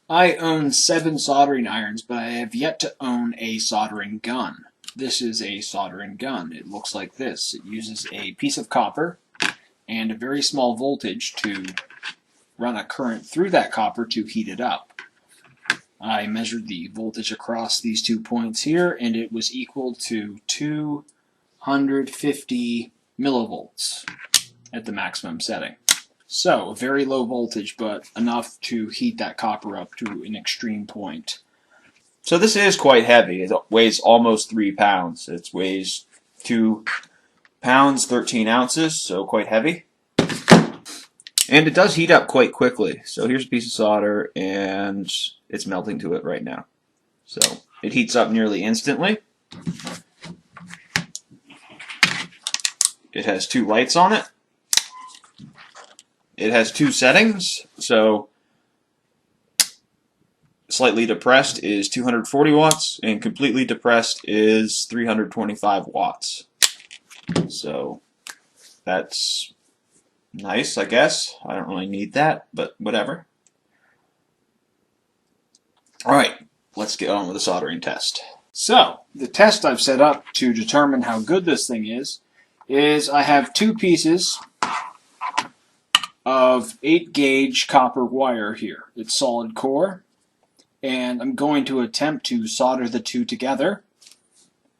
I own 7 soldering irons, but I have yet to own a soldering gun. This is a soldering gun. It looks like this. It uses a piece of copper and a very small voltage to run a current through that copper to heat it up. I measured the voltage across these 2 points here, and it was equal to 250 millivolts at the maximum setting. So, a very low voltage, but enough to heat that copper up to an extreme point. So this is quite heavy. It weighs almost 3 pounds. It weighs 2 pounds, 13 ounces, so quite heavy. And it does heat up quite quickly. So here's a piece of solder, and it's melting to it right now. So it heats up nearly instantly. It has 2 lights on it. It has 2 settings, so slightly depressed is 240 watts, and completely depressed is 325 watts. So that's nice, I guess. I don't really need that, but whatever. Alright, let's get on with the soldering test. So, the test I've set up to determine how good this thing is I have 2 pieces of 8-gauge copper wire here. It's solid core, and I'm going to attempt to solder the 2 together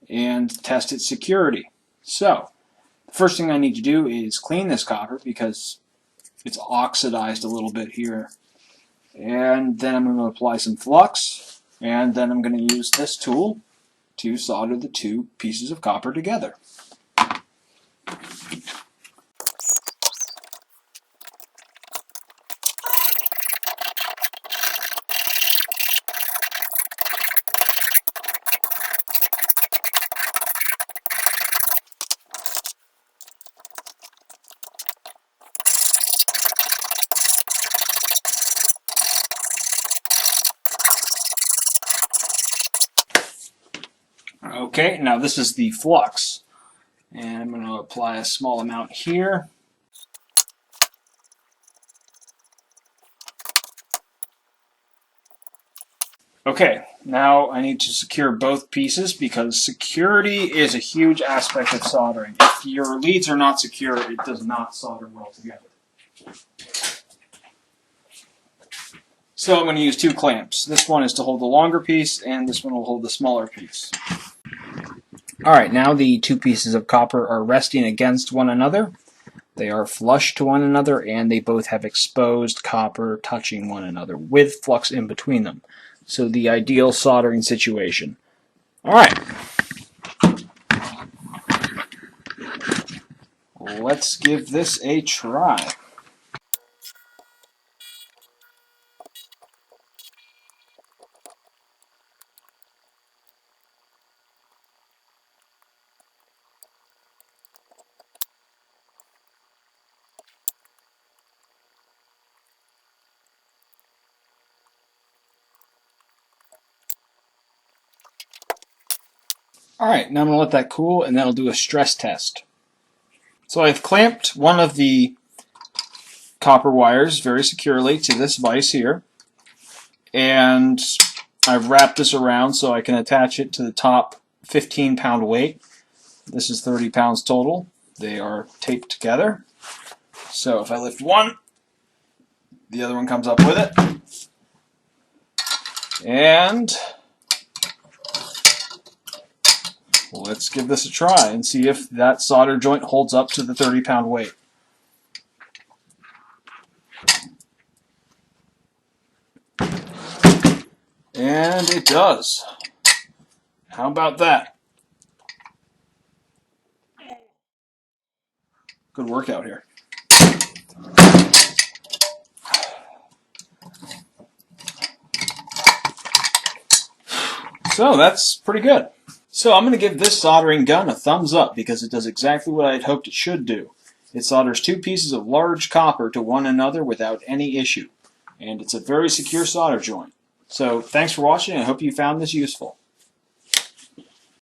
and test its security. So, the first thing I need to do is clean this copper because it's oxidized a little bit here. And then I'm going to apply some flux, and then I'm going to use this tool to solder the 2 pieces of copper together. Okay, now this is the flux, and I'm going to apply a small amount here. Okay, now I need to secure both pieces because security is a huge aspect of soldering. If your leads are not secure, it does not solder well together. So I'm going to use 2 clamps. This one is to hold the longer piece, and this one will hold the smaller piece. Alright, now the 2 pieces of copper are resting against one another. They are flush to one another, and they both have exposed copper touching one another with flux in between them. So the ideal soldering situation. Alright. Let's give this a try. Alright, now I'm going to let that cool, and then I'll do a stress test. So I've clamped one of the copper wires very securely to this vise here, and I've wrapped this around so I can attach it to the top 15-pound weight. This is 30 pounds total. They are taped together. So if I lift one, the other one comes up with it. And let's give this a try and see if that solder joint holds up to the 30-pound weight. And it does. How about that? Good workout here. So that's pretty good. So I'm going to give this soldering gun a thumbs up because it does exactly what I had hoped it should do. It solders 2 pieces of large copper to one another without any issue. And it's a very secure solder joint. So thanks for watching, and I hope you found this useful.